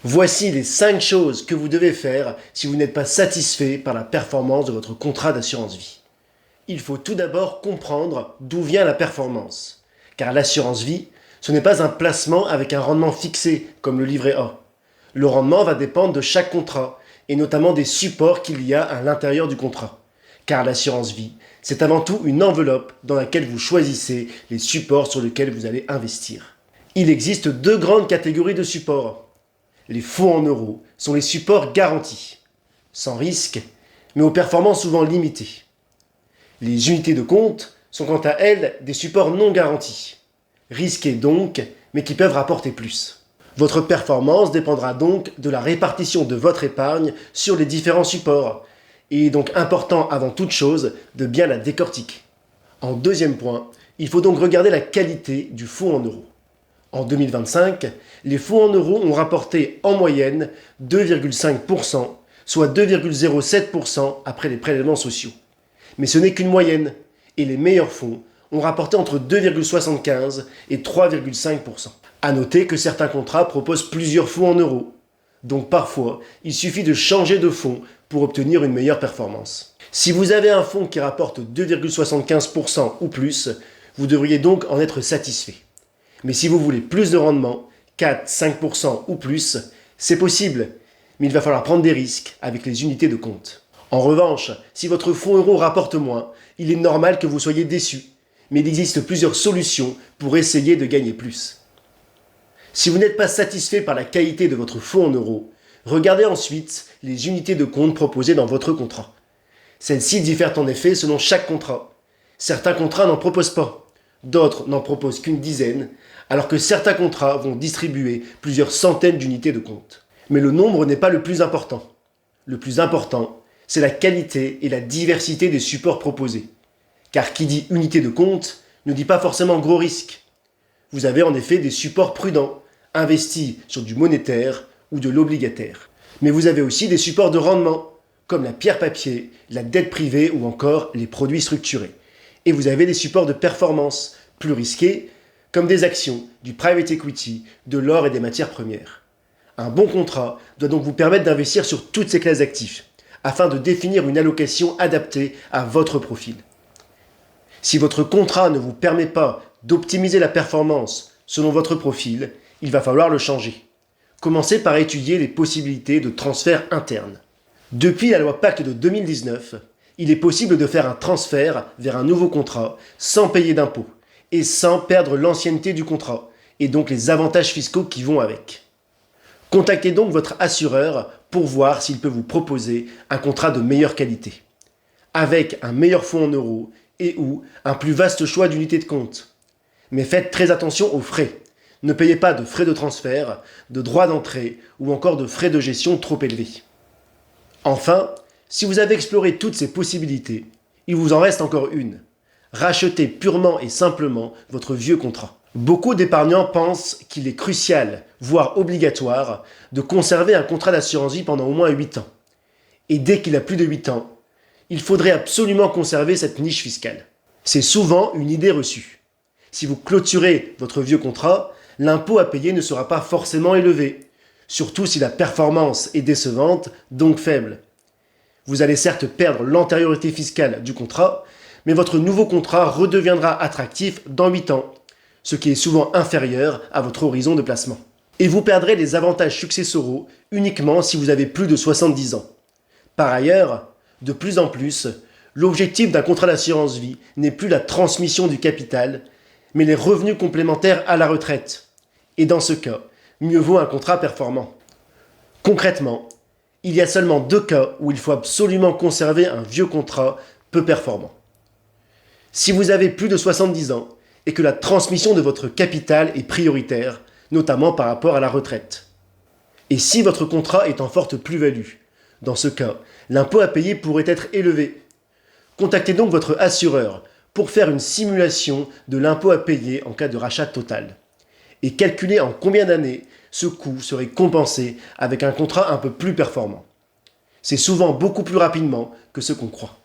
Voici les 5 choses que vous devez faire si vous n'êtes pas satisfait par la performance de votre contrat d'assurance vie. Il faut tout d'abord comprendre d'où vient la performance. Car l'assurance vie, ce n'est pas un placement avec un rendement fixé comme le livret A. Le rendement va dépendre de chaque contrat et notamment des supports qu'il y a à l'intérieur du contrat. Car l'assurance vie, c'est avant tout une enveloppe dans laquelle vous choisissez les supports sur lesquels vous allez investir. Il existe 2 grandes catégories de supports. Les fonds en euros sont les supports garantis, sans risque, mais aux performances souvent limitées. Les unités de compte sont quant à elles des supports non garantis, risqués donc, mais qui peuvent rapporter plus. Votre performance dépendra donc de la répartition de votre épargne sur les différents supports, et il est donc important avant toute chose de bien la décortiquer. En deuxième point, il faut donc regarder la qualité du fonds en euros. En 2025, les fonds en euros ont rapporté en moyenne 2,5%, soit 2,07% après les prélèvements sociaux. Mais ce n'est qu'une moyenne, et les meilleurs fonds ont rapporté entre 2,75 et 3,5%. A noter que certains contrats proposent plusieurs fonds en euros, donc parfois il suffit de changer de fonds pour obtenir une meilleure performance. Si vous avez un fonds qui rapporte 2,75% ou plus, vous devriez donc en être satisfait. Mais si vous voulez plus de rendement, 4, 5% ou plus, c'est possible, mais il va falloir prendre des risques avec les unités de compte. En revanche, si votre fonds euro rapporte moins, il est normal que vous soyez déçu, mais il existe plusieurs solutions pour essayer de gagner plus. Si vous n'êtes pas satisfait par la qualité de votre fonds en euros, regardez ensuite les unités de compte proposées dans votre contrat. Celles-ci diffèrent en effet selon chaque contrat. Certains contrats n'en proposent pas, d'autres n'en proposent qu'une dizaine, alors que certains contrats vont distribuer plusieurs centaines d'unités de compte. Mais le nombre n'est pas le plus important. Le plus important, c'est la qualité et la diversité des supports proposés. Car qui dit unité de compte ne dit pas forcément gros risque. Vous avez en effet des supports prudents, investis sur du monétaire ou de l'obligataire. Mais vous avez aussi des supports de rendement, comme la pierre papier, la dette privée ou encore les produits structurés. Et vous avez des supports de performance, plus risqués, comme des actions, du private equity, de l'or et des matières premières. Un bon contrat doit donc vous permettre d'investir sur toutes ces classes d'actifs, afin de définir une allocation adaptée à votre profil. Si votre contrat ne vous permet pas d'optimiser la performance selon votre profil, il va falloir le changer. Commencez par étudier les possibilités de transfert interne. Depuis la loi Pacte de 2019, il est possible de faire un transfert vers un nouveau contrat sans payer d'impôts et sans perdre l'ancienneté du contrat et donc les avantages fiscaux qui vont avec. Contactez donc votre assureur pour voir s'il peut vous proposer un contrat de meilleure qualité, avec un meilleur fonds en euros et ou un plus vaste choix d'unités de compte. Mais faites très attention aux frais. Ne payez pas de frais de transfert, de droits d'entrée ou encore de frais de gestion trop élevés. Enfin, si vous avez exploré toutes ces possibilités, il vous en reste encore une. Rachetez purement et simplement votre vieux contrat. Beaucoup d'épargnants pensent qu'il est crucial, voire obligatoire, de conserver un contrat d'assurance vie pendant au moins 8 ans. Et dès qu'il a plus de 8 ans, il faudrait absolument conserver cette niche fiscale. C'est souvent une idée reçue. Si vous clôturez votre vieux contrat, l'impôt à payer ne sera pas forcément élevé, surtout si la performance est décevante, donc faible. Vous allez certes perdre l'antériorité fiscale du contrat, mais votre nouveau contrat redeviendra attractif dans 8 ans, ce qui est souvent inférieur à votre horizon de placement. Et vous perdrez les avantages successoraux uniquement si vous avez plus de 70 ans. Par ailleurs, de plus en plus, l'objectif d'un contrat d'assurance vie n'est plus la transmission du capital, mais les revenus complémentaires à la retraite. Et dans ce cas, mieux vaut un contrat performant. Concrètement, il y a seulement 2 cas où il faut absolument conserver un vieux contrat peu performant. Si vous avez plus de 70 ans et que la transmission de votre capital est prioritaire, notamment par rapport à la retraite. Et si votre contrat est en forte plus-value, dans ce cas, l'impôt à payer pourrait être élevé. Contactez donc votre assureur pour faire une simulation de l'impôt à payer en cas de rachat total. Et calculez en combien d'années ce coût serait compensé avec un contrat un peu plus performant. C'est souvent beaucoup plus rapidement que ce qu'on croit.